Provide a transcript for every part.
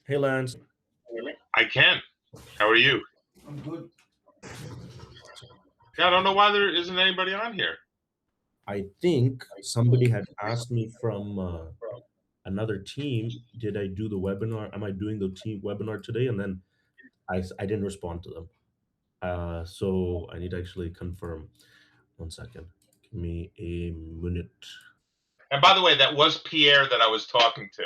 Hey Lance. I can. How are you? I'm good. Yeah, I don't know why there isn't anybody on here. I think somebody had asked me from another team, did I do the webinar? Am I doing the team webinar today? And then I didn't respond to them. So I need to actually confirm. One second. Give me a minute. And by the way, that was Pierre that I was talking to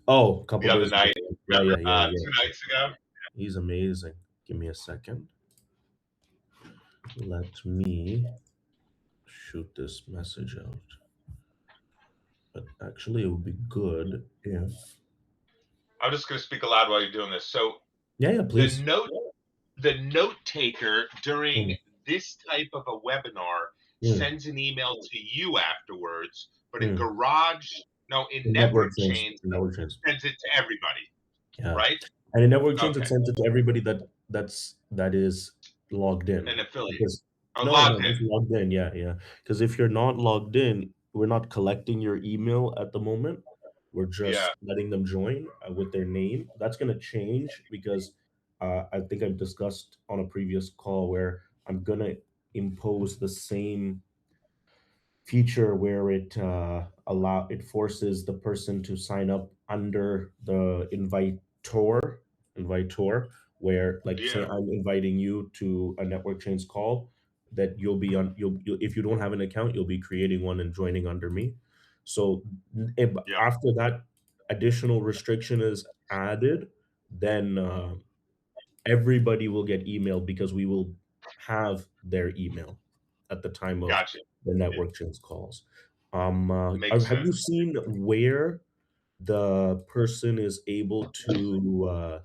Oh, a the couple other days ago. night. Yeah, Remember, yeah, yeah, yeah. 2 nights ago? He's amazing. Give me a second. Let me shoot this message out. But actually, it would be good if. I'm just going to speak aloud while you're doing this. So Yeah, yeah, the please. note, the note taker during Mm, this type of a webinar mm, sends an email to you afterwards, but in mm. Garage, no, in In network network chains, chains, in network it chains. sends it to everybody, Yeah. right? And in network chains, it Okay, sends it to everybody that is logged in. an affiliate. Because Oh, no, logged in. just logged in. Yeah, yeah. Because if you're not logged in, we're not collecting your email at the moment. We're Yeah, just letting them join with their name. That's gonna change because I think I've discussed on a previous call where I'm gonna impose the same feature where it forces the person to sign up under the invitor, where like say yeah, I'm inviting you to a network chains call, that you'll if you don't have an account, you'll be creating one and joining under me. So yeah. after that additional restriction is added, then everybody will get emailed because we will have their email at the time of Gotcha. the Yeah, network change calls. makes Have you sense. seen where the person is able to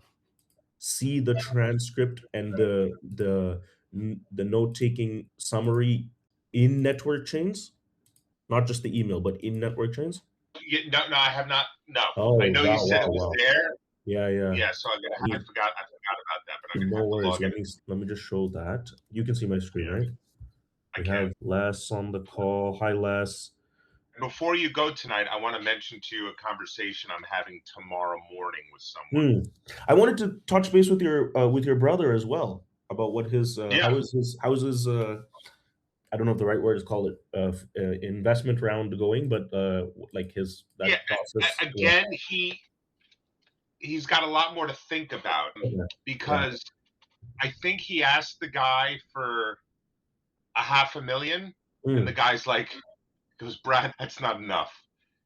see the transcript and the note taking summary in network chains? Not just the email, but in network chains. Yeah, no, no, I have not. No, I Oh know you wow, said wow, it was wow! there. Yeah, yeah. Yeah, so You, I forgot about that, but I'm gonna no have to worries. log in. Let me just show that. You can see my screen, Yeah, right? I We can. have Les on the call. Hi, Les. And before you go tonight, I want to mention to you a conversation I'm having tomorrow morning with someone. Hmm. I wanted to touch base with your brother as well about what his Yeah, how is his I don't know if the right word is called it investment round going, but like his yeah. that process. Yeah, Again, he's got a lot more to think about yeah, yeah. because I think he asked the guy for a half a million, and the Mm, guy's like, goes, Brad, that's not enough.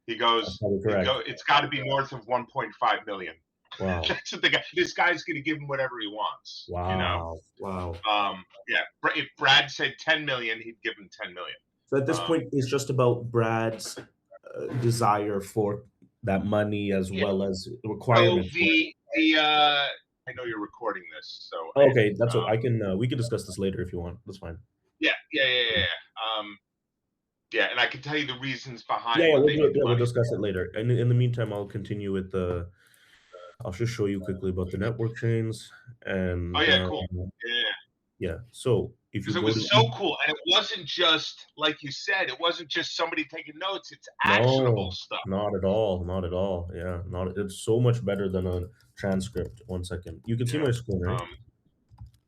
He that's goes, probably correct. it's got to be north of 1.5 million. Wow, That's what the guy. This guy's going to give him whatever he wants. You know. wow, wow. Yeah. If Brad said 10 million, he'd give him 10 million. So at this Um, point, it's just about Brad's desire for that money as yeah. well as So requirement for it. I know you're recording this, so Okay, that's what um, I can. We can discuss this later if you want. That's fine. yeah, and I can tell you the reasons Yeah, behind yeah, what we'll they do it. need the Yeah, we'll money. discuss it later. And in the meantime, I'll continue with the. I'll just show you quickly about the network chains, Oh and yeah, cool. Yeah, yeah. So if you because it go was to so cool, and it wasn't just like you said. It wasn't just somebody taking notes. It's actionable no, stuff. not at all, not at all. Yeah, not. It's so much better than a transcript. One second, you can see Yeah. my screen, right? Um,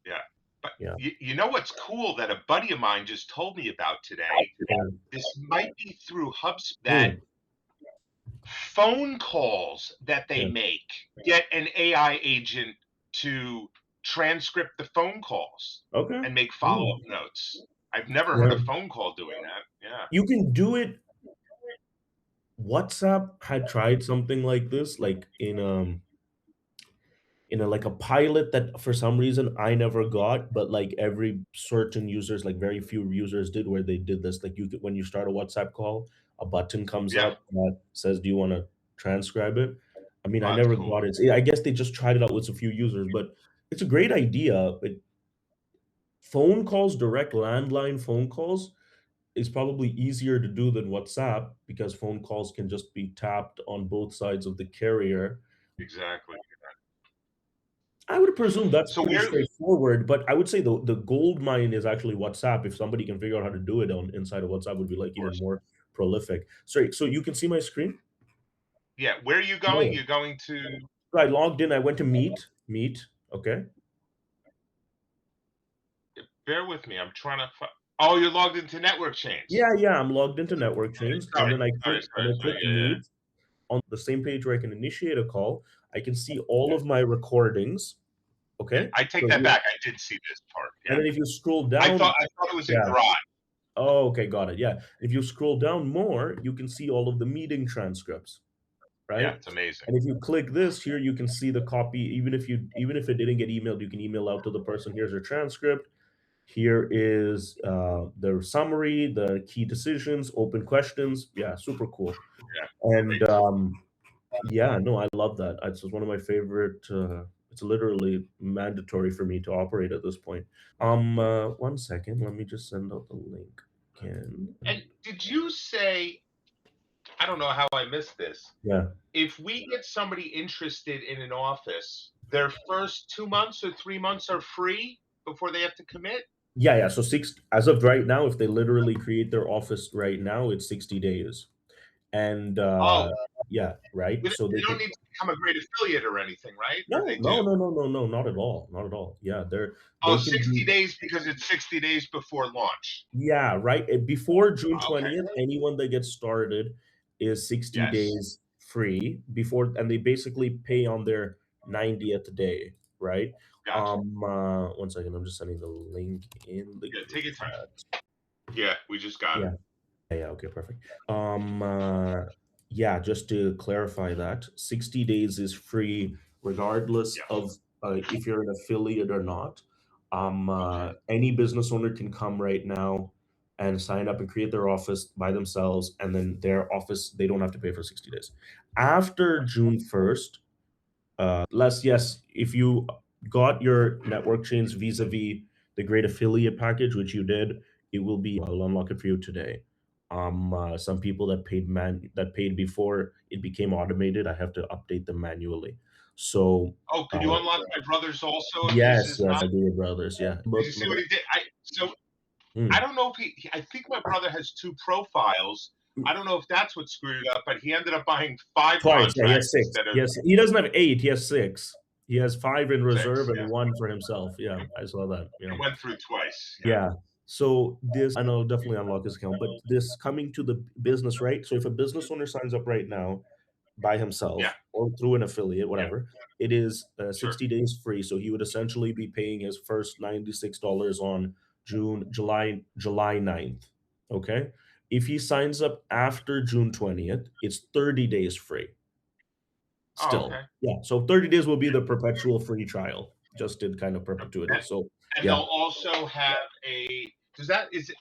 yeah. But Yeah. you know what's cool that a buddy of mine just told me about today? Mm, This might be through HubSpot that mm, phone calls that they yeah. make get an AI agent to transcript the phone calls Okay. and make Mm, follow-up notes. I've never heard yeah. a phone call doing that. Yeah. You can do it. WhatsApp had tried something like this, like in a like a pilot that for some reason I never got, but like every certain users, like very few users did, where they did this. Like you could, when you start a WhatsApp call, a button comes Yeah. up that says, "Do you want to transcribe it?" I mean, I Oh, that's never cool. got it. I guess they just tried it out with a few users, but it's a great idea. Phone calls, direct landline phone calls, is probably easier to do than WhatsApp because phone calls can just be tapped on both sides of the carrier. Exactly. I would presume that's So pretty where straightforward, but I would say the gold mine is actually WhatsApp. If somebody can figure out how to do it on inside of WhatsApp, would be like of even course. more prolific. Sorry, so you can see my screen? Yeah, where are you Yeah, going? yeah. You're going to So I logged in, I went to meet, okay? Bear with me. I'm trying to. Oh, you're logged into Network Chains. Yeah, I'm logged into network chains, and Sorry, then I sorry, click and sorry, I sorry. click Yeah, yeah. meet on the same page where I can initiate a call. I can see all of my recordings, Yeah, okay? I take So that here back. I did see this part. and Yeah, then if you scroll I down, thought it was in yeah. Garage. Oh, okay, got it, yeah. If you scroll down more, you can see all of the meeting transcripts, Yeah, right? it's amazing. And if you click this here, you can see the copy. Even if it didn't get emailed, you can email out to the person, "Here's your transcript. Here is, the summary, the key decisions, open questions." Yeah, super cool. Yeah, And, great tool. yeah, no, I love that. It's one of my favorite, it's literally mandatory for me to operate at this point. 1 second, let me just send out the link again. And did you say? I don't know how I missed this. Yeah. If we get somebody interested in an office, their first 2 months or 3 months are free before they have to commit. Yeah, so 6 as of right now, if they literally create their office right now, it's 60 days. And, Oh, yeah, right? So they they don't can need to become a great affiliate or anything, right? Or no, they no, do? no, no, no, no, not at all, not at all. Yeah, Oh, they can 60 be days because it's 60 days before launch. yeah, right, before June Okay. 20th, anyone that gets started is 60 Yes. days free before and they basically pay on their 90th day, right? Gotcha. 1 second, I'm just sending the link in the Yeah, group take your time. chat. Yeah, we just got it. Yeah. Yeah, okay, perfect. Yeah, just to clarify that, 60 days is free regardless Yes. of if you're an affiliate or not. Okay. Any business owner can come right now and sign up and create their office by themselves, and then their office, they don't have to pay for 60 days. After June 1st, less yes, if you got your network chains vis-a-vis the great affiliate package, which you did, it will be I'll unlock it for you today. Some people that paid before it became automated, I have to update them manually. So, Oh, uh, could you unlock my brother's also if his yes, is yes, not? I do your brothers, yeah. Did But you see what he did? I mm, don't know if I think my brother has two profiles. I don't know if that's what screwed it up, but he ended up buying five twice, yeah, he has contracts 6. instead of Yes, he doesn't have 8, he has 6. He has 5 in reserve six. and Yeah. 1 for himself. Yeah, I saw that, yeah. It went through twice. Yeah. Yeah. So this and I'll definitely unlock his account, but this coming to the business, right? So if a business owner signs up right now by Yeah. himself or through an affiliate, Yeah. whatever, it is Sure. 60 days free. So he would essentially be paying his first $96 on July 9th. Okay. If he signs up after June 20th, it's 30 days free Oh, still. okay. Yeah. So 30 days will be the perpetual free trial, just in kind of perpetuity. And, So and yeah. they'll also have a. Does that is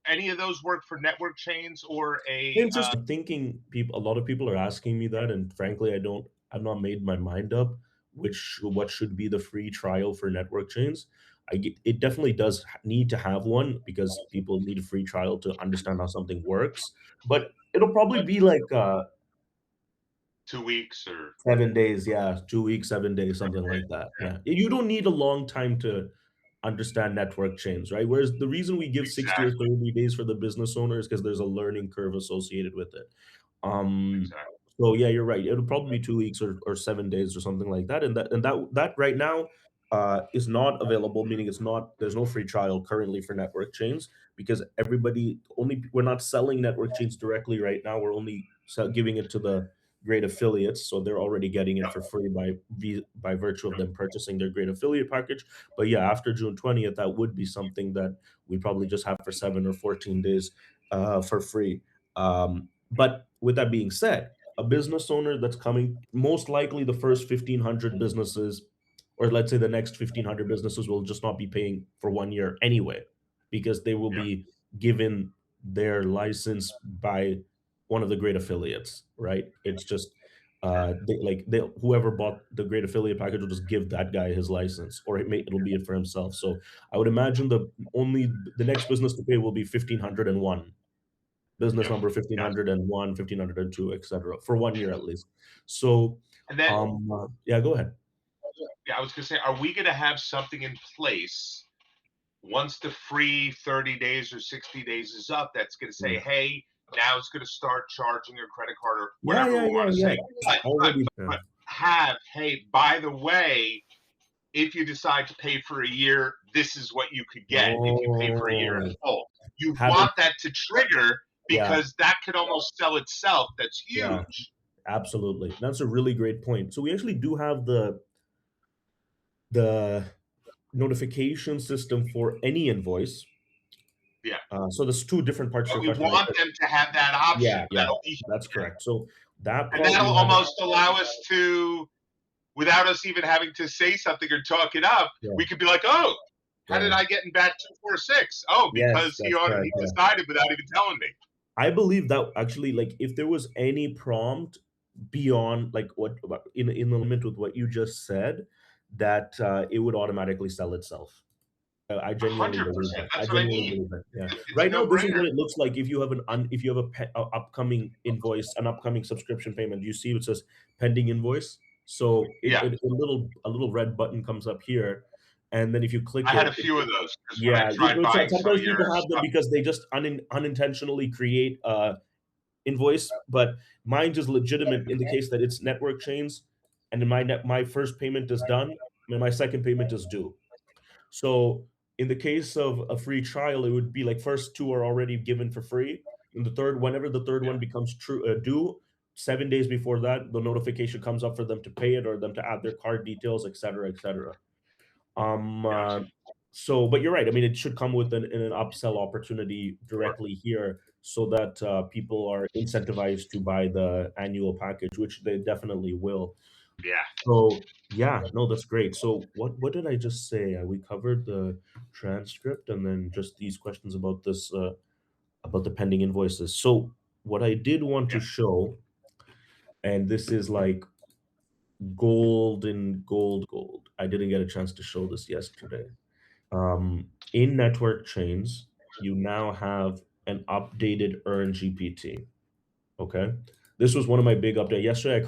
any of those work for network chains or a? Interesting. Thinking people, a lot of people are asking me that, and frankly, I've not made my mind up what should be the free trial for network chains. It definitely does need to have one because people need a free trial to understand how something works. But it'll probably be like 2 weeks or 7 days, yeah, 2 weeks, 7 days, something like that. yeah, Yeah, you don't need a long time to understand network chains, right? Whereas the reason we give 60 or exactly, 30 days for the business owner is because there's a learning curve associated with it. Um, exactly. so yeah, you're right. It'll probably be 2 weeks or 7 days or something like that. And that right now is not available, meaning there's no free trial currently for network chains because we're not selling network chains directly right now. We're only giving it to the great affiliates, so they're already getting it Yep. for free by virtue of them purchasing their great affiliate package. But yeah, after June 20th, that would be something that we probably just have for 7 or 14 days for free. But with that being said, a business owner that's coming, most likely the first 1,500 businesses, or let's say the next 1,500 businesses, will just not be paying for 1 year anyway, because they will Yeah. be given their license by one of the great affiliates, right? It's just Sure. they whoever bought the great affiliate package will just give that guy his license, or it'll be it for himself. So I would imagine the next business to pay will be 1,501 business Yep. number Gotcha. 1,501, 1,502, etc. for 1 year at least. So, And then, yeah, go ahead. yeah, I was gonna say, are we gonna have something in place once the free 30 days or 60 days is up that's gonna say, Mm. hey, now it's gonna start charging your credit card or Yeah, whatever yeah, we yeah, want to yeah. say. It's already yeah. have, hey, by the way, if you decide to pay for a year, this is what you could get if you pay for a year in Oh, full. You have it. want that to trigger Yeah, because that could almost sell itself. That's yeah, huge. absolutely. That's a really great point. So we actually do have the notification system for any invoice. Yeah. So there's two different parts to But your we question, right? want them to have that option. Yeah, yeah, That'll be, that's correct. So that and part that'll we have it. almost allow us to, without us even having to say something or talk it up, Yeah, we could be like, oh, how did yeah. I get in bat 246? Oh, Yes, because that's he correct. Yeah. decided without even telling me. I believe that actually, like, if there was any prompt beyond like what in the limit with what you just said, that it would automatically sell itself. I genuinely believe 100%. that. I That's what I genuinely mean. believe that. Yeah. It's a Right now, no this is what brainer. it looks like if you have if you have a upcoming invoice, an upcoming subscription payment. You see it says pending invoice. So Yeah. a little red button comes up here, and then if you click I had it, a few of those because when I yeah, tried buying some of sometimes your people have them stuff, because they just unintentionally create invoice, but mine is legitimate in the case that it's network chains, and then my first payment is done, and my second payment is due. So in the case of a free trial, it would be like first two are already given for free, and the third, whenever the third yeah, one becomes true due, 7 days before that, the notification comes up for them to pay it or them to add their card details, etc., etc. Um, uh, gotcha. so, but you're right. I mean, it should come with an upsell opportunity Sure. directly here, so that people are incentivized to buy the annual package, which they definitely will. Yeah. So, yeah, no, that's great. So, what did I just say? We covered the transcript, and then just these questions about this about the pending invoices. So, what I did want Yeah. to show, and this is like gold and gold. I didn't get a chance to show this yesterday. In network chains, you now have an updated EarnGPT. Okay, this was one of my big updates. Yesterday,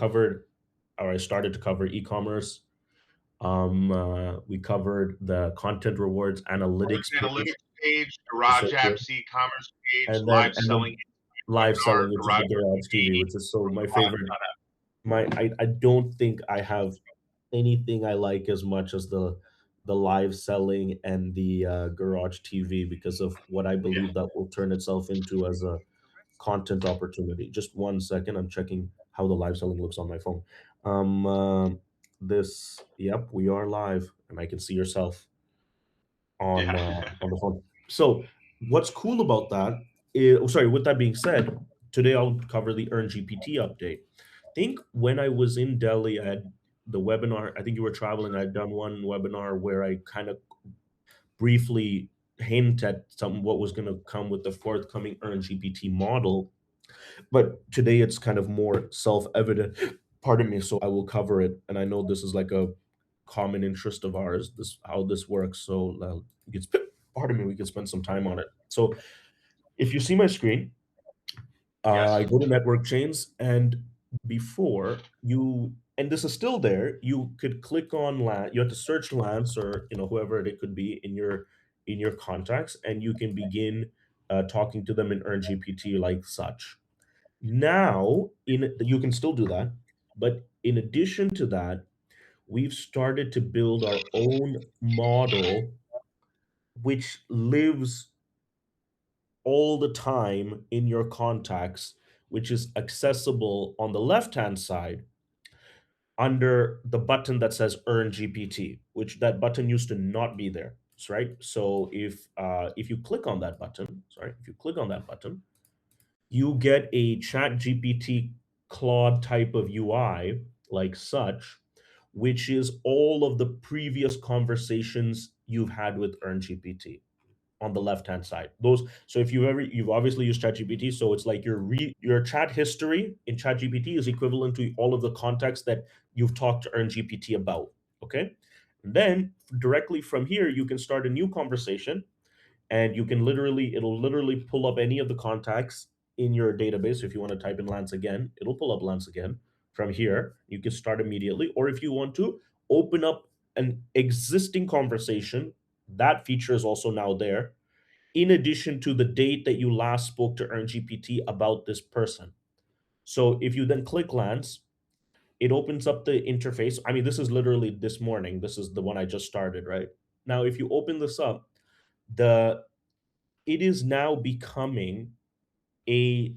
I started to cover e-commerce. We covered the content rewards Product analytics page, analytics page, so Garage good. apps, e-commerce page, and then live and selling, then live selling, which is the Garage Garage TV, TV, which is so my Garage favorite. Setup. I don't think I have anything I like as much as the live selling and the Garage TV because of what I Yeah. believe that will turn itself into as a content opportunity. Just one second, I'm checking how the live selling looks on my phone. Um, uh, yep, we are live, and I can see yourself Yeah. on the phone. So what's cool about that is, oh, sorry. With that being said, today I'll cover the Earn GPT update. Think when I was in Delhi, I had the webinar. I think you were traveling. I'd done one webinar where I kind of briefly hint at some what was going to come with the forthcoming Earn GPT model. But today it's kind of more self-evident. Pardon me. So I will cover it, and I know this is like a common interest of ours. This how this works. So we can pardon me. We can spend some time on it. So if you see my screen, I Yes. go to network chains, and before you, and this is still there, you could click on Lance. You have to search Lance or whoever it could be in your contacts, and you can begin talking to them in EarnGPT like such. Now, in you can still do that, but in addition to that, we've started to build our own model, which lives all the time in your contacts, which is accessible on the left-hand side under the button that says Earn GPT, which that button used to not be there. Right? So if you click on that button, if you click on that button, you get a chat GPT Claude type of UI like such, which is all of the previous conversations you've had with EarnGPT on the left hand side. Those so if you've obviously used ChatGPT, so it's like your chat history in ChatGPT is equivalent to all of the context that you've talked to EarnGPT about. Okay. And then directly from here, you can start a new conversation, and it'll literally pull up any of the contacts in your database. If you want to type in Lance again, it'll pull up Lance again from here. You can start immediately, or if you want to open up an existing conversation, that feature is also now there, in addition to the date that you last spoke to EarnGPT about this person. So if you then click Lance, it opens up the interface. I mean, this is literally this morning. This is the one I just started, right? Now, if you open this up, the it is now becoming a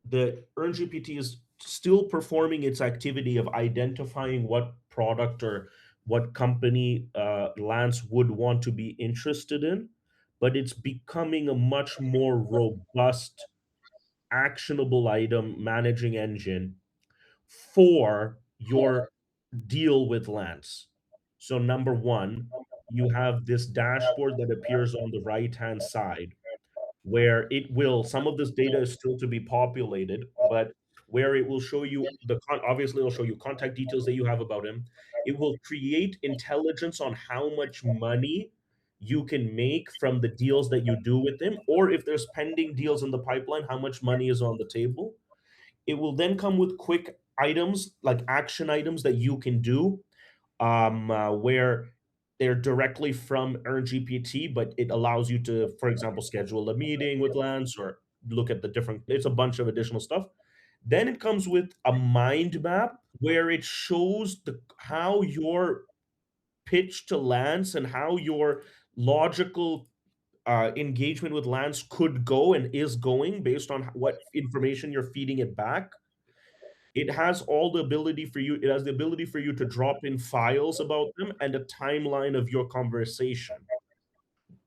the EarnGPT is still performing its activity of identifying what product or what company Lance would want to be interested in, but it's becoming a much more robust, actionable item managing engine for your deal with Lance. So, number one, you have this dashboard that appears on the right hand side where it will some of this data is still to be populated, but where it will show you obviously it'll show you contact details that you have about him. It will create intelligence on how much money you can make from the deals that you do with him, or if there's pending deals in the pipeline, how much money is on the table. It will then come with quick items, like action items that you can do, where they're directly from EarnGPT, but it allows you to, for example, schedule a meeting with Lance or look at the different. It's a bunch of additional stuff. Then it comes with a mind map where it shows how your pitch to Lance and how your logical engagement with Lance could go and is going based on what information you're feeding it back. It has all the ability for you. It has the ability for you to drop in files about them and a timeline of your conversation.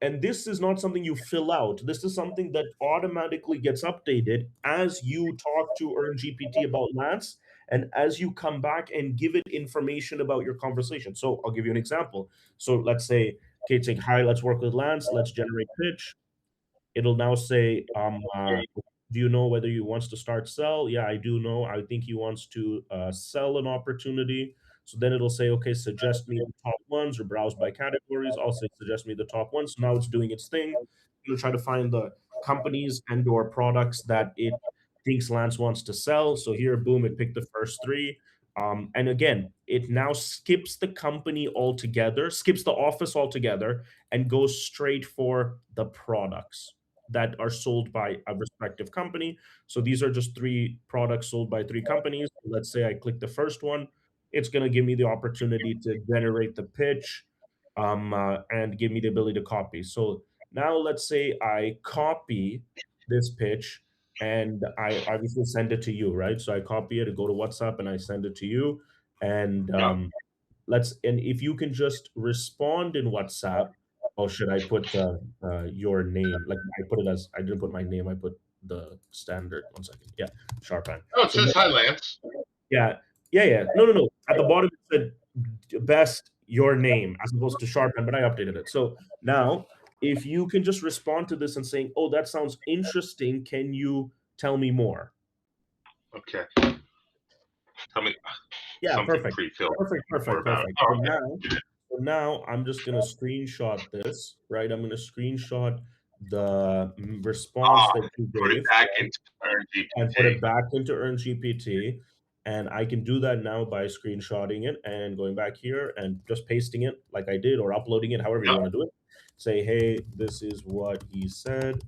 And this is not something you fill out. This is something that automatically gets updated as you talk to EarnGPT about Lance and as you come back and give it information about your conversation. So I'll give you an example. So let's say, okay, it's saying, hi, let's work with Lance. Let's generate pitch. It'll now say, do you know whether he wants to start sell? Yeah, I do know. I think he wants to sell an opportunity. So then it'll say, okay, suggest me the top ones or browse by categories. I'll say, suggest me the top ones. So now it's doing its thing. It'll try to find the companies and or products that it thinks Lance wants to sell. So here, boom, it picked the first three. And again, it now skips the company altogether, skips the office altogether, and goes straight for the products that are sold by a respective company. So these are just three products sold by three companies. Let's say I click the first one, it's going to give me the opportunity to generate the pitch and give me the ability to copy. So now let's say I copy this pitch and I obviously send it to you, right? So I copy it, I go to WhatsApp and I send it to you. And Yeah. and if you can just respond in WhatsApp, or should I put your name? Like I put it as I didn't put my name. I put the standard. One second. Yeah, Sharpan. Oh, it So says hi, Lance. yeah, yeah, yeah. No, no, no. At the bottom it said best your name as opposed to Sharpan, but I updated it. So now, if you can just respond to this and saying, "Oh, that sounds interesting. Can you tell me more?" Okay. Tell me Yeah, something perfect. pre-filled Perfect, more perfect, about it. perfect. Oh, So okay. now I'm just gonna screenshot this, right? I'm gonna screenshot the response Ah, that you put it gave, back right? into And put EarnGPT. it back into EarnGPT. And I can do that now by screenshotting it and going back here and just pasting it like I did or uploading it, however you Yep. want to do it. Say, hey, this is what he said.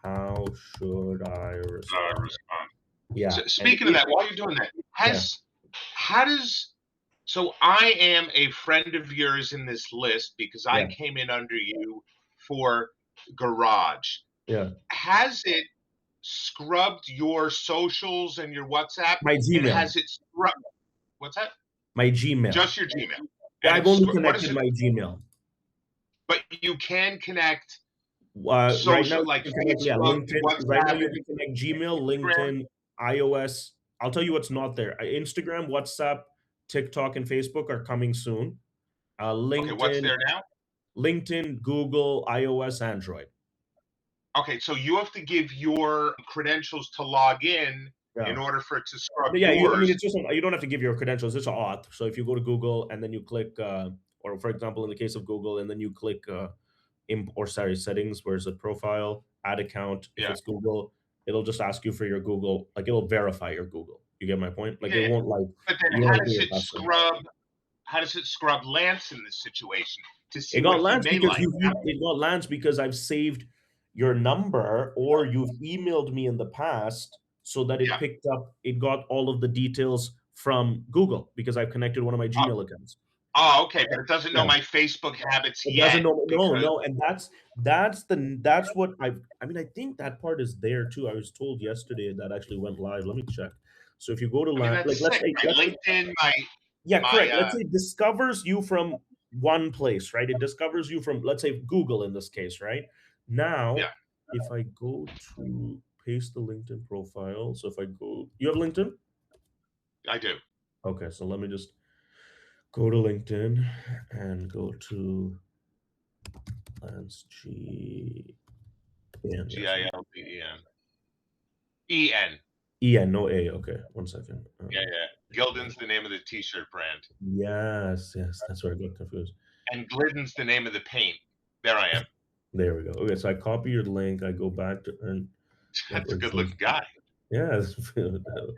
How should I respond? Respond. Yeah. So And speaking of it, that, while you're doing that, yeah, how does so I am a friend of yours in this list because I yeah, came in under you for Garage. yeah. Has it scrubbed your socials and your WhatsApp, My and Gmail. has it scrubbed what's that? My Gmail. Just your Gmail. Yeah, And I've it's only what is connected it? my Gmail. But you can connect Right now social you like can connect, yeah, Facebook, LinkedIn. Right now WhatsApp, you and can connect Gmail, Instagram. LinkedIn, iOS. I'll tell you what's not there. Instagram, WhatsApp, TikTok, and Facebook are coming soon. Okay, what's LinkedIn, there now? Google, iOS, Android. Okay, so you have to give your credentials to log in Yeah. order for it to scrub Yeah, I mean, yours. it's just you don't have to give your credentials. It's auth. So if you go to Google and then you click, or for example, in the case of Google, and then you click or sorry, settings, where's the profile, add account. If Yeah. it's Google, it'll just ask you for your Google, like it'll verify your Google. You get my point? Like it Yeah. won't like But then you don't have to put your password. how does it scrub Lance in this situation to It see what got he lands may because like? it got lands because I've saved your number or you've emailed me in the past so that it Yeah. picked up, it got all of the details from Google because I've connected one of my Oh, Gmail accounts. oh, okay, but it doesn't know Yeah. my Facebook habits It yet doesn't know, no, because no, and that's what I mean, I think that part is there too. I was told yesterday that actually went live. Let me check. So if you go to I mean, like, that's let's sick. say My LinkedIn, my yeah, my, correct. Let's say it discovers you from one place, right? It discovers you from, let's say, Google in this case, right? yeah, Now, if I go to paste the LinkedIn profile, so if I go, you have LinkedIn? I do. Okay, so let me just go to LinkedIn and go to Lance G. N. Yes, Gilden. En. EN, no A. Okay, one second. Yeah, yeah. Gildan's the name of the t-shirt brand, Yes, yes, that's where I got confused. and Glidden's the name of the paint. There I am. There we go. Okay, so I copy your link. I go back to earn. Yep, That's a it good says, looking guy. yeah,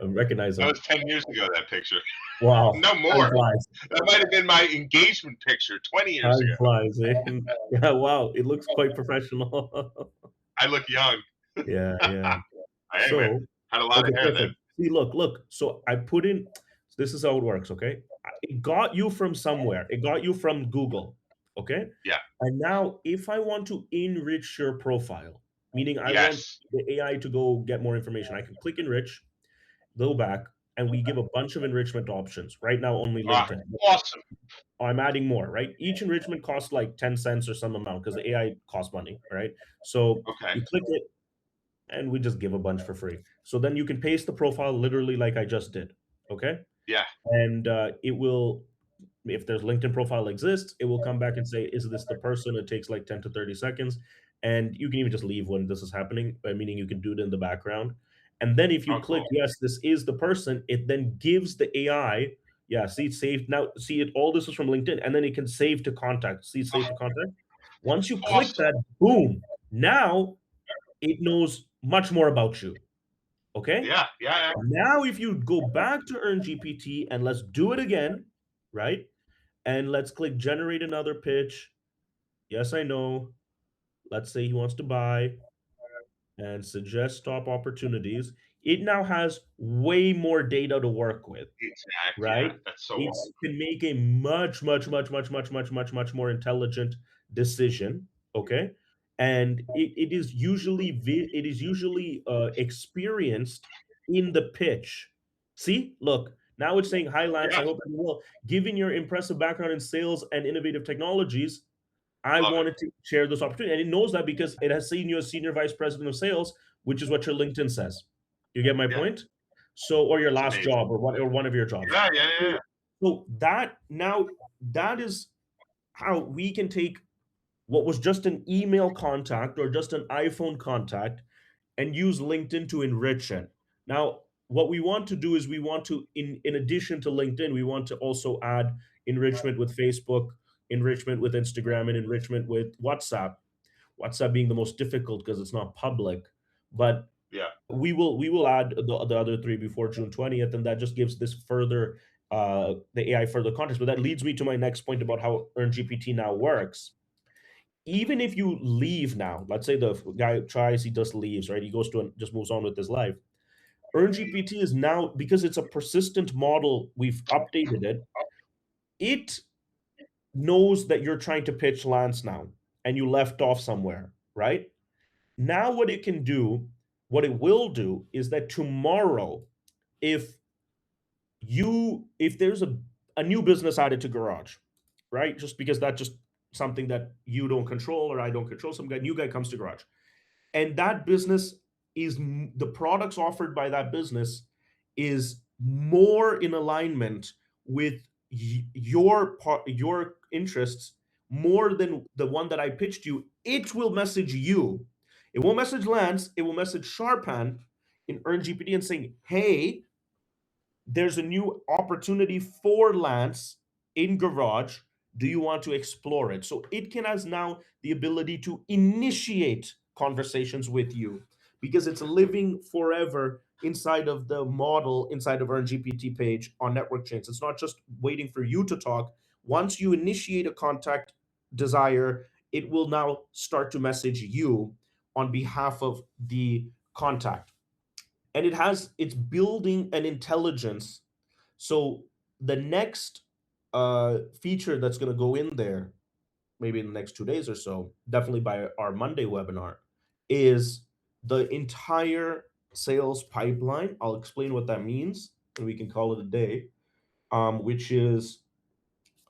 I recognize That him. was 10 years ago, that picture. Wow, No time more. flies. That might have been my engagement picture 20 years Time ago. flies, eh? Yeah, wow, it looks quite professional. I look young. Yeah, yeah. Anyway, So, had a lot okay, of hair then. perfect. See, look. So I put in. This is how it works. Okay, it got you from somewhere. It got you from Google. Okay, Yeah. and now if I want to enrich your profile, meaning I want Yes. the AI to go get more information, I can click enrich, go back, and we give a bunch of enrichment options. Right now, only Ah, LinkedIn. awesome. I'm adding more, right? Each enrichment costs like 10 cents or some amount because the AI costs money, right? So Okay. you click it and we just give a bunch for free. So then you can paste the profile literally like I just did. Okay. Yeah. And it will, if there's LinkedIn profile exists, it will come back and say, is this the person? It takes like 10 to 30 seconds. And you can even just leave when this is happening, meaning you can do it in the background. And then if you Oh, click, cool. yes, this is the person, it then gives the AI, yeah, see, it's saved. Now, see it, all this is from LinkedIn, and then it can save to contact. See, save to Oh, contact. Once you click awesome. that, boom, now it knows much more about you. Okay. Yeah. Yeah. Yeah. Now, if you go back to EarnGPT and let's do it again, right? And let's click generate another pitch. Yes, I know. Let's say he wants to buy and suggest top opportunities. It now has way more data to work with, Exactly. Yeah. right? That's so It awesome. can make a much more intelligent decision. Okay, and it is usually experienced in the pitch. See, look, now it's saying, "Hi, Lance. Yeah. I hope you well. Given your impressive background in sales and innovative technologies, I Love it. wanted to share this opportunity." And it knows that because it has seen you as senior vice president of sales, which is what your LinkedIn says. You get my Yeah. point? So, or your That's last amazing. job, or one of your jobs. Yeah. Yeah. Yeah. So, so that now that is how we can take what was just an email contact or just an iPhone contact and use LinkedIn to enrich it. Now, what we want to do is we want to, in addition to LinkedIn, we want to also add enrichment with Facebook, enrichment with Instagram, and enrichment with WhatsApp. WhatsApp being the most difficult because it's not public, but Yeah. we will add the other three before June 20th, and that just gives this further the AI further context. But that leads me to my next point about how EarnGPT now works. Even if you leave now, let's say the guy tries, he just leaves, right? He goes to just moves on with his life. EarnGPT is now, because it's a persistent model, we've updated it. It knows that you're trying to pitch Lance now, and you left off somewhere, right? Now, what it can do, what it will do, is that tomorrow, if if there's a new business added to Garage, right? Just because that's just something that you don't control or I don't control, some guy new guy comes to Garage, and that business is the products offered by that business is more in alignment with your interests more than the one that I pitched you. It will message you. It won't message Lance. It will message Sharpan in EarnGPT and saying, "Hey, there's a new opportunity for Lance in Garage. Do you want to explore it?" So it can has now the ability to initiate conversations with you because it's living forever inside of the model inside of our GPT page on network chains. It's not just waiting for you to talk. Once you initiate a contact desire, it will now start to message you on behalf of the contact. And it's building an intelligence So the next feature that's going to go in there, maybe in the next 2 days or so, definitely by our Monday webinar, is the entire sales pipeline. I'll explain what that means, and we can call it a day. Which is,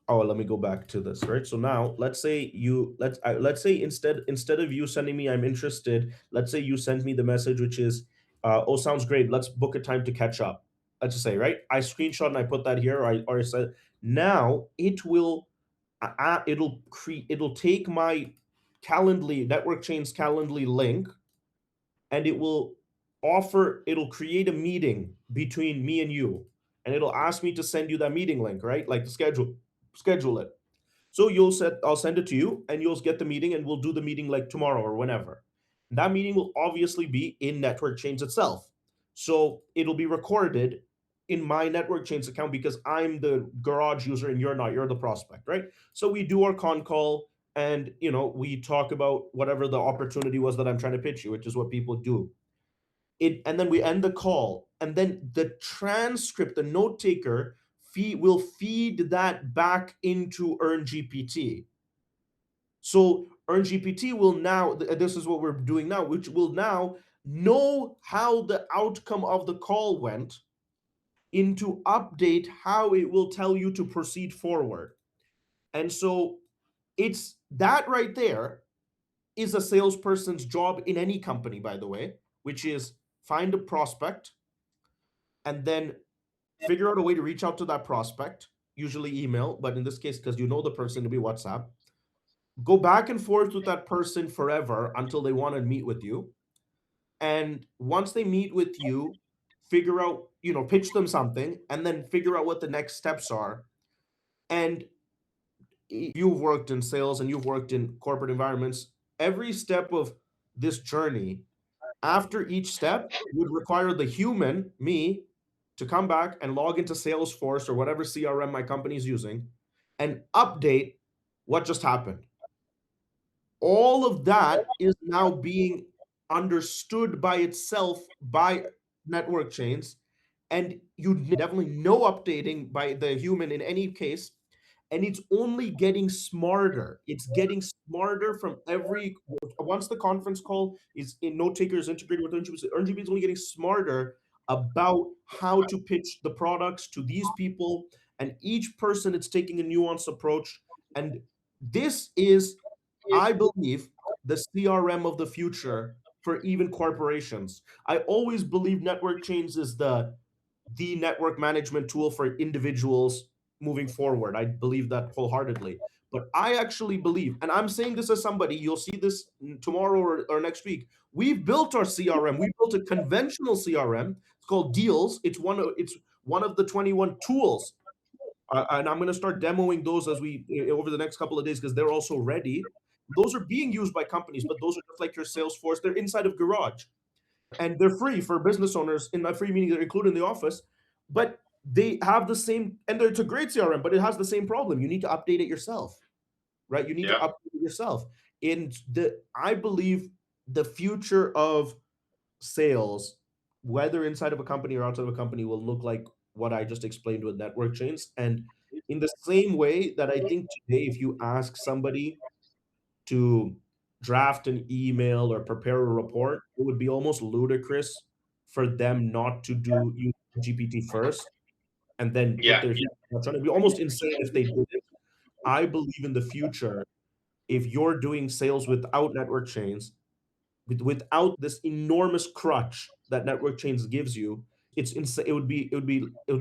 oh, let me go back to this, right? So now let's say let's say instead of you sending me, I'm interested, let's say you send me the message which is, oh, sounds great, let's book a time to catch up. Let's just say, right, I screenshot and I put that here, or I said, now it will, it'll take my Calendly network chains Calendly link, and it'll create a meeting between me and you, and it'll ask me to send you that meeting link, right? Like, schedule it. So I'll send it to you, and you'll get the meeting, and we'll do the meeting like tomorrow or whenever. That meeting will obviously be in Network Chains itself. So it'll be recorded in my Network Chains account because I'm the garage user and you're not, you're the prospect, right? So we do our con call, and we talk about whatever the opportunity was that I'm trying to pitch you, which is what people do. And then we end the call, and then the transcript, the note taker will feed that back into EarnGPT. So EarnGPT will now, this is what we're doing now, which will now know how the outcome of the call went, into update how it will tell you to proceed forward. And so it's that right there is a salesperson's job in any company, by the way, which is find a prospect and then figure out a way to reach out to that prospect, usually email, but in this case, because you know the person, to be WhatsApp. Go back and forth with that person forever until they want to meet with you. And once they meet with you, figure out, pitch them something, and then figure out what the next steps are. And if you've worked in sales and you've worked in corporate environments, every step of this journey, after each step, would require the human, me, to come back and log into Salesforce or whatever CRM my company is using and update what just happened. All of that is now being understood by itself by network chains, and you definitely no updating by the human in any case. And it's only getting smarter. It's getting smarter from every once the conference call is in note takers integrated with EarnGPT is only getting smarter about how to pitch the products to these people, and each person it's taking a nuanced approach. And this is, I believe, the CRM of the future for even corporations. I always believe network chains is the network management tool for individuals moving forward. I believe that wholeheartedly. But I actually believe, and I'm saying this as somebody, you'll see this tomorrow or next week. We've built our CRM. We built a conventional CRM. It's called Deals. It's one of the 21 tools, and I'm going to start demoing those as we over the next couple of days because they're also ready. Those are being used by companies, but those are just like your Salesforce. They're inside of Garage, and they're free for business owners. In my free meaning, they're included in the office, but they have the same. And it's a great CRM, but it has the same problem. You need to update it yourself, right? You need to Yeah. update it yourself. I believe the future of sales, whether inside of a company or outside of a company, will look like what I just explained with network chains. And in the same way that I think today, if you ask somebody to draft an email or prepare a report, it would be almost ludicrous for them not to use GPT first and then put Yeah. their human. It'd be almost insane if they did it. I believe in the future, if you're doing sales without network chains, without this enormous crutch that network chains gives you, it would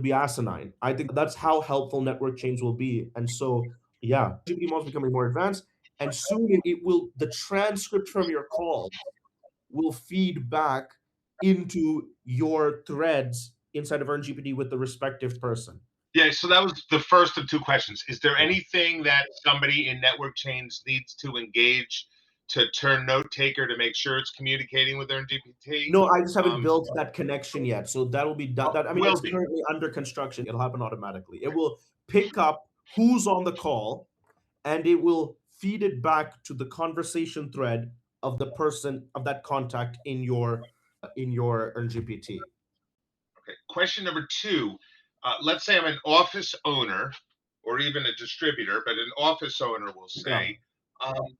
be asinine. I think that's how helpful network chains will be. And so, yeah, GPT models becoming more advanced, and soon the transcript from your call will feed back into your threads inside of EarnGPT with the respective person. Yeah. So that was the first of two questions. Is there Yeah. anything that somebody in network chains needs to engage to turn note taker to make sure it's communicating with their GPT? No, I just haven't Um, built that connection yet. So that'll be done. That, I mean, will it's be. currently under construction. It'll happen automatically. It will pick up who's on the call, and it will feed it back to the conversation thread of the person of that contact in your EarnGPT. Okay. Question number two. let's say I'm an office owner or even a distributor, but an office owner will Yeah. say, um,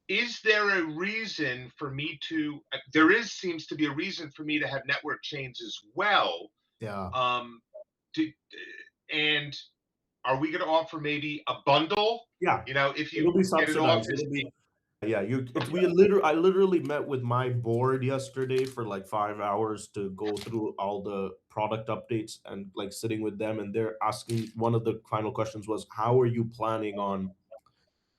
is there a reason for me to, there is seems to be a reason for me to have network chains as well. Yeah. Um, to, and are we going to offer maybe a bundle? Yeah. You know, if you It'll be get an subsidized. office, It'll be yeah, I literally met with my board yesterday for like 5 hours to go through all the product updates and like sitting with them, and they're asking one of the final questions was, how are you planning on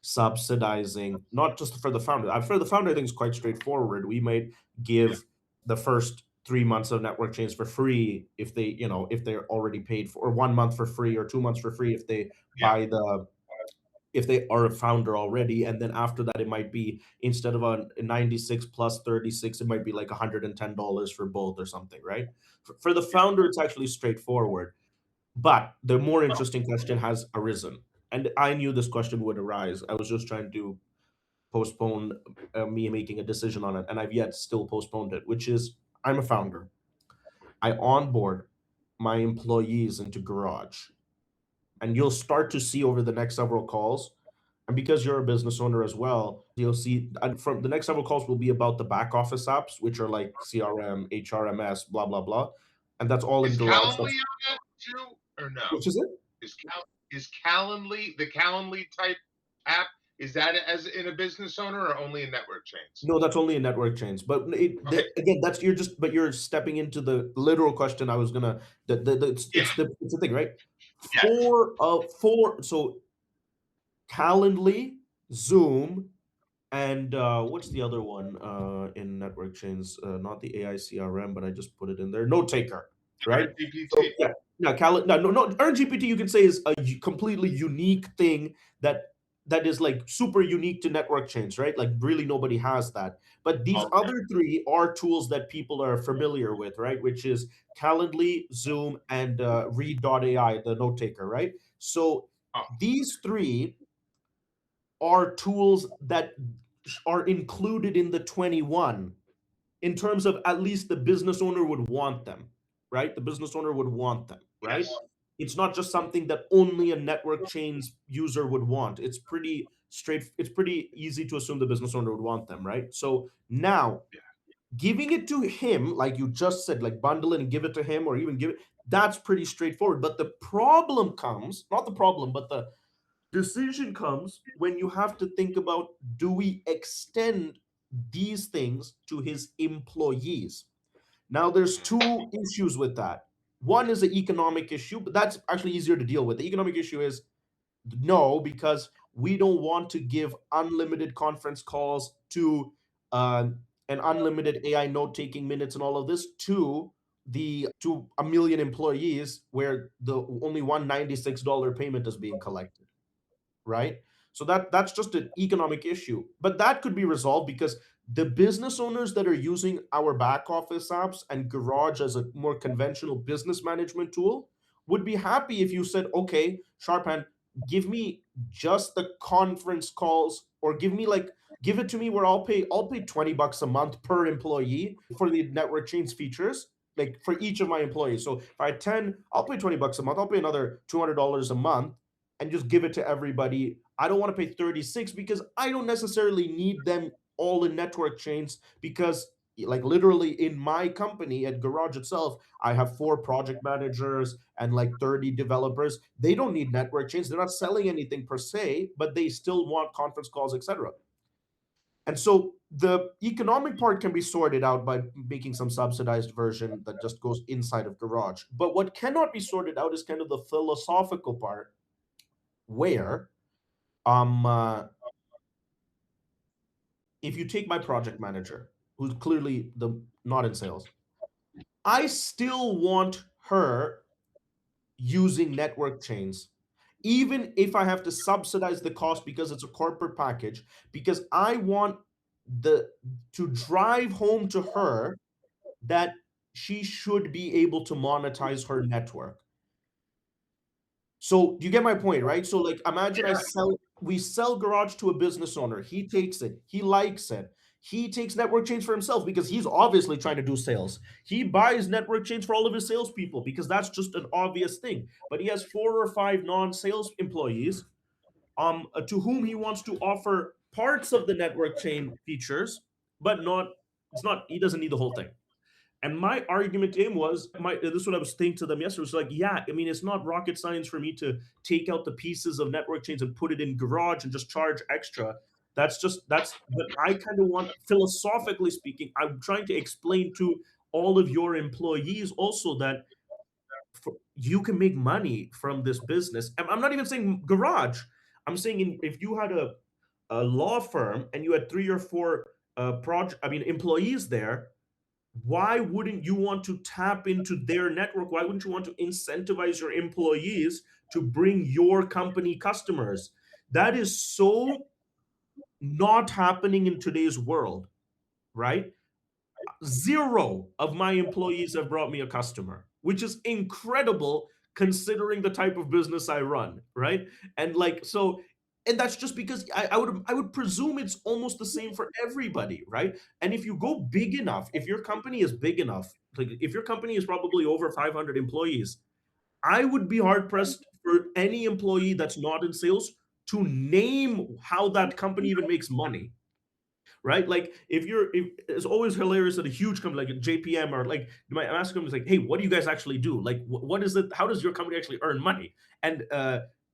subsidizing not just for the founder? For the founder, I think it's quite straightforward. We might give the first 3 months of network chains for free if they, if they're already paid for, or 1 month for free, or 2 months for free if they yeah, buy the if they are a founder already, and then after that it might be, instead of a 96 plus 36, it might be like $110 for both or something, right? For the yeah. founder it's actually straightforward, but the more interesting question has arisen, and I knew this question would arise. I was just trying to postpone me making a decision on it, and I've yet still postponed it, which is, I'm a founder. I onboard my employees into Garage, and you'll start to see over the next several calls, and because you're a business owner as well, you'll see, and from the next several calls will be about the back office apps, which are like CRM, HRMS, blah blah blah, and that's all in Is Garage. Calendly on that too, or no? Which is it? Is Calendly, the Calendly type app, is that as in a business owner or only in network chains? No, that's only in network chains. But Okay. again, that's you're just but you're stepping into the literal question I was gonna. Yeah. It's the thing, right? Yeah. For so Calendly, Zoom, and what's the other one in network chains? Not the AI CRM, but I just put it in there. Notetaker, right? So EarnGPT. yeah, no. EarnGPT, you can say, is a completely unique thing that is like super unique to network chains, right? Like really nobody has that. But these Okay. other three are tools that people are familiar with, right? Which is Calendly, Zoom, and Read.ai, the note taker, right? So Oh, these three are tools that are included in the 21, in terms of at least the business owner would want them, right? The business owner would want them, right? yes. It's not just something that only a network chains user would want. It's pretty easy to assume the business owner would want them, right? So now Yeah. giving it to him, like you just said, like bundle it and give it to him, or even give it, that's pretty straightforward. But the problem comes, not the problem, but the decision comes when you have to think about, do we extend these things to his employees? Now, there's two issues with that. One is an economic issue, but that's actually easier to deal with. The economic issue is no, because we don't want to give unlimited conference calls to and unlimited AI note taking minutes and all of this to a million employees where the only $196 payment is being collected, right? So that's just an economic issue. But that could be resolved because the business owners that are using our back office apps and Garage as a more conventional business management tool would be happy if you said, okay, Sharpan, give me just the conference calls, or give it to me where I'll pay $20 a month per employee for the network chains features, like for each of my employees. So if I had 10, I'll pay $20 a month. I'll pay another $200 a month and just give it to everybody. I don't want to pay 36 because I don't necessarily need them all in network chains, because like literally in my company at Garage itself, I have 4 project managers and like 30 developers. They don't need network chains. They're not selling anything per se, but they still want conference calls, etc. And so the economic part can be sorted out by making some subsidized version that just goes inside of Garage. But what cannot be sorted out is kind of the philosophical part, where um uh, if you take my project manager, who's clearly the not in sales, I still want her using network chains, even if I have to subsidize the cost because it's a corporate package, because I want the to drive home to her that she should be able to monetize her network. So you get my point, right? So like imagine Yeah. we sell Garage to a business owner. He takes it. He likes it. He takes network chains for himself because he's obviously trying to do sales. He buys network chains for all of his salespeople because that's just an obvious thing. But he has 4 or 5 non-sales employees to whom he wants to offer parts of the network chain features, but not. It's not. He doesn't need the whole thing. And my argument to him was, this is what I was saying to them yesterday. Was like, yeah, I mean, it's not rocket science for me to take out the pieces of network chains and put it in Garage and just charge extra. But I kind of want, philosophically speaking, I'm trying to explain to all of your employees also that you can make money from this business. I'm not even saying Garage. I'm saying if you had a law firm and you had 3 or 4 employees there, why wouldn't you want to tap into their network? Why wouldn't you want to incentivize your employees to bring your company customers? That is so not happening in today's world, right? Zero of my employees have brought me a customer, which is incredible considering the type of business I run, right? And like so, and that's just because I would presume it's almost the same for everybody, right? And if you go big enough, if your company is big enough, like if your company is probably over 500 employees, I would be hard pressed for any employee that's not in sales to name how that company even makes money, right? Like if it's always hilarious that a huge company like a JPM or like you might ask them, it's like, hey, what do you guys actually do? Like, what is it? How does your company actually earn money? And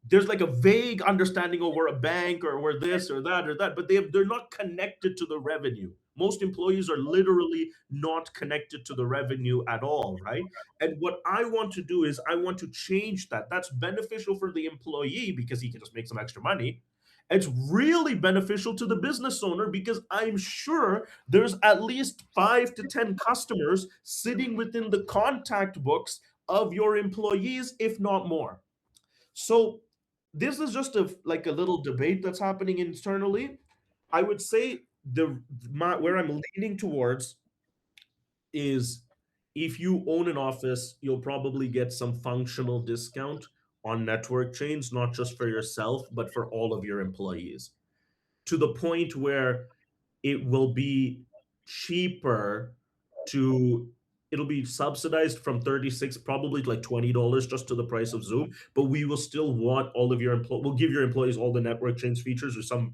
there's like a vague understanding of we're a bank or we're this or that, but they're not connected to the revenue. Most employees are literally not connected to the revenue at all, right? And what I want to do is I want to change that. That's beneficial for the employee because he can just make some extra money. It's really beneficial to the business owner because I'm sure there's at least 5 to 10 customers sitting within the contact books of your employees, if not more. So this is just like a little debate that's happening internally. I would say where I'm leaning towards is if you own an office, you'll probably get some functional discount on network chains, not just for yourself, but for all of your employees, to the point where it will be cheaper to it'll be subsidized from 36 probably to like $20 just to the price of Zoom, but we will still want all of your we'll give your employees all the network change features or something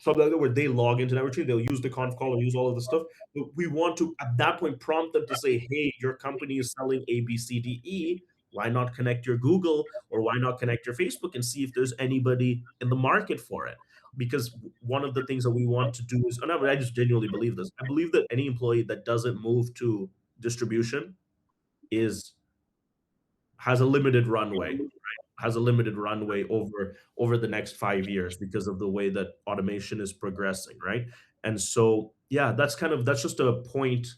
like that where they log into network change, they'll use the conf call and use all of the stuff. But we want to at that point prompt them to say, hey, your company is selling ABCDE. Why not connect your Google or why not connect your Facebook and see if there's anybody in the market for it? Because one of the things that we want to do is, and I just genuinely believe this. I believe that any employee that doesn't move to distribution is has a limited runway, right? Has a limited runway over the next 5 years because of the way that automation is progressing, right? And so, yeah, that's just a point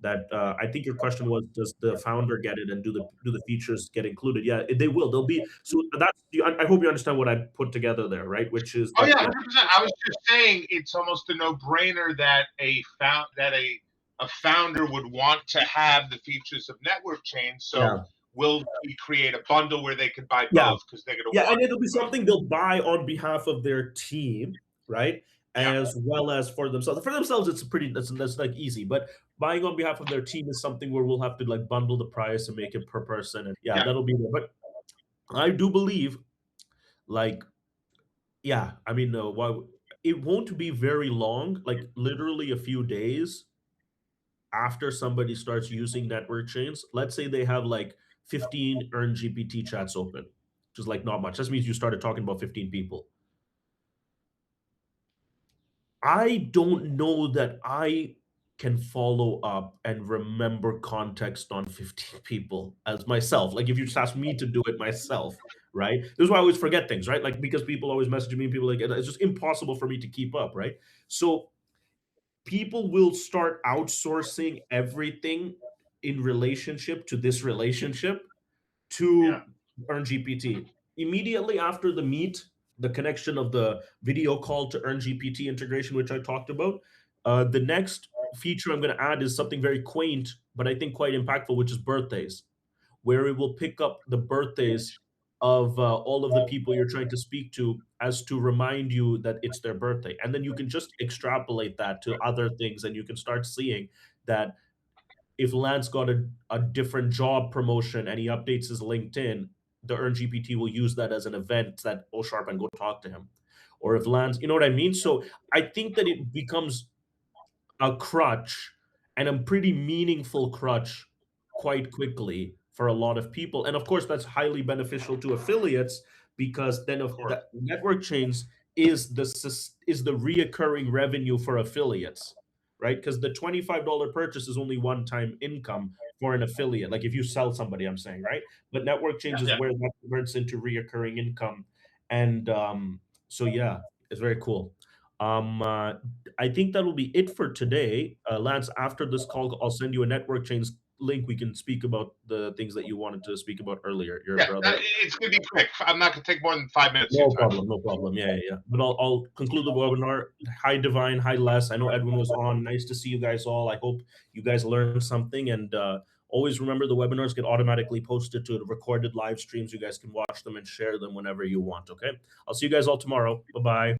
that I think your question was, does the founder get it and do the features get included? Yeah, they will. They'll be so that's. I hope you understand what I put together there, right? Which is Oh that yeah, yeah, 100%. I was just saying it's almost a no-brainer that a founder would want to have the features of network change. So yeah. will we create a bundle where they can buy Yeah, both because they're going to yeah, want and it'll be both? something they'll buy on behalf of their team, right? Yeah, As well as for themselves. For themselves, it's pretty that's like easy, but buying on behalf of their team is something where we'll have to like bundle the price and make it per person, and yeah, yeah. that'll be there. But I do believe, like, yeah, I mean, it won't be very long, like literally a few days after somebody starts using network chains. Let's say they have like 15 Earn GPT chats open, which is like not much. That means you started talking about 15 people. I don't know that I can follow up and remember context on 15 people as myself. Like if you just ask me to do it myself, right? This is why I always forget things, right? Like because people always message me, people like it's just impossible for me to keep up, right? So people will start outsourcing everything in relationship to this relationship Yeah. to EarnGPT. Immediately after the meet, the connection of the video call to EarnGPT integration, which I talked about, the next feature I'm going to add is something very quaint, but I think quite impactful, which is birthdays, where it will pick up the birthdays. of all of the people you're trying to speak to as to remind you that it's their birthday. And then you can just extrapolate that to other things and you can start seeing that if Lance got a different job promotion and he updates his LinkedIn, the EarnGPT will use that as an event that, oh, sharp, and go talk to him. Or if Lance, you know what I mean? So I think that it becomes a crutch and a pretty meaningful crutch quite quickly for a lot of people. And of course, that's highly beneficial to affiliates because then Of of course. the network chains is the reoccurring revenue for affiliates, right? Because the $25 purchase is only one-time income for an affiliate. Like if you sell somebody, I'm saying, right? But network change is Yeah. where that converts into reoccurring income. And so yeah, it's very cool. Um, uh, I think that'll be it for today. Lance, after this call, I'll send you a network chains link. We can speak about the things that you wanted to speak about earlier, your Yeah. brother. It's gonna be quick. I'm not gonna take more than 5 minutes of your No time. problem, no problem. Yeah, yeah, yeah. But I'll conclude the webinar. Hi, Divine. Hi, Les. I know Edwin was on. Nice to see you guys all. I hope you guys learned something. And always remember the webinars get automatically posted to the recorded live streams. You guys can watch them and share them whenever you want. Okay. I'll see you guys all tomorrow. Bye bye.